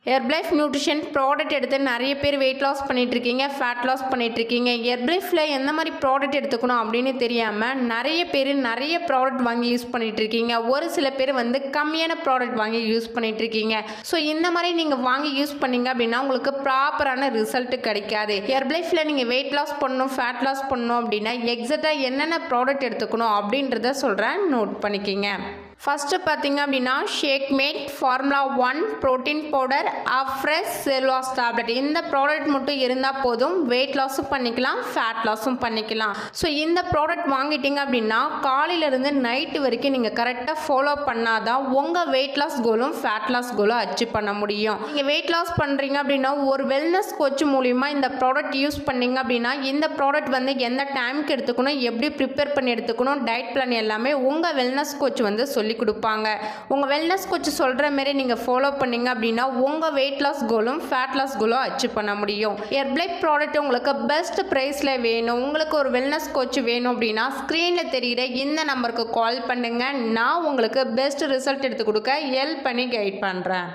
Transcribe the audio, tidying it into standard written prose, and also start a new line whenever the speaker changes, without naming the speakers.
Herbalife nutrition product எடுத்து நிறைய பேர் வெயிட் லாஸ் பண்ணிகிட்ருக்கீங்க, ஃபேட் லாஸ் பண்ணிகிட்ருக்கீங்க. ஹெர்பலைஃபில் எந்த மாதிரி ப்ராடக்ட் எடுத்துக்கணும் அப்படின்னு தெரியாமல் நிறைய பேர் நிறைய ப்ராடக்ட் வாங்கி யூஸ் பண்ணிகிட்ருக்கீங்க. ஒரு சில பேர் வந்து கம்மியான ப்ராடக்ட் வாங்கி யூஸ் பண்ணிகிட்ருக்கீங்க. ஸோ இந்த மாதிரி நீங்கள் வாங்கி யூஸ் பண்ணிங்க அப்படின்னா உங்களுக்கு ப்ராப்பரான ரிசல்ட்டு கிடைக்காது. ஹெர்பலைஃபில் நீங்கள் வெயிட் லாஸ் பண்ணணும், ஃபேட் லாஸ் பண்ணணும் அப்படின்னா எக்ஸாக்டாக என்னென்ன ப்ராடக்ட் எடுத்துக்கணும் அப்படின்றத சொல்கிறேன், நோட் பண்ணிக்கிங்க. ஃபஸ்ட்டு பார்த்தீங்க அப்படின்னா shakemate formula 1 protein powder fresh செல்வாஸ் டேப்லெட். இந்த ப்ராடக்ட் மட்டும் இருந்தால் போதும், வெயிட் லாஸும் பண்ணிக்கலாம், ஃபேட் லாஸும் பண்ணிக்கலாம். ஸோ இந்த ப்ராடக்ட் வாங்கிட்டீங்க அப்படின்னா காலையிலேருந்து நைட்டு வரைக்கும் நீங்கள் கரெக்டாக ஃபாலோ பண்ணாதான் உங்கள் வெயிட் லாஸ் கோலும் ஃபேட் லாஸ் கோலும் அச்சீவ் பண்ண முடியும். நீங்கள் வெயிட் லாஸ் பண்ணுறீங்க அப்படின்னா ஒரு வெல்னஸ் கோச் மூலிமா இந்த ப்ராடக்ட் யூஸ் பண்ணிங்க அப்படின்னா இந்த ப்ராடக்ட் வந்து எந்த டைமுக்கு எடுத்துக்கணும், எப்படி ப்ரிப்பேர் பண்ணி எடுத்துக்கணும், டயட் பிளான் எல்லாமே உங்கள் வெல்னஸ் கோச் வந்து சொல்லி கொடுப்பாங்க. உங்கள் வெல்னஸ் கோச் சொல்கிற மாதிரி நீங்கள் ஃபாலோ பண்ணீங்க அப்படின்னா உங்கள் வெயிட் லாஸ் கோலும் ஃபேட் லாஸ் கோலும் அச்சீவ் பண்ண முடியும். ஹெர்பலைஃப் ப்ராடக்ட் உங்களுக்கு பெஸ்ட் ப்ரைஸில் வேணும், உங்களுக்கு ஒரு வெல்னஸ் கோச் வேணும் அப்படின்னா ஸ்க்ரீனில் தெரிகிற இந்த நம்பருக்கு கால் பண்ணுங்கள். நான் உங்களுக்கு பெஸ்ட் ரிசல்ட் எடுத்து கொடுக்க ஹெல்ப் பண்ணி கைட் பண்ணுறேன்.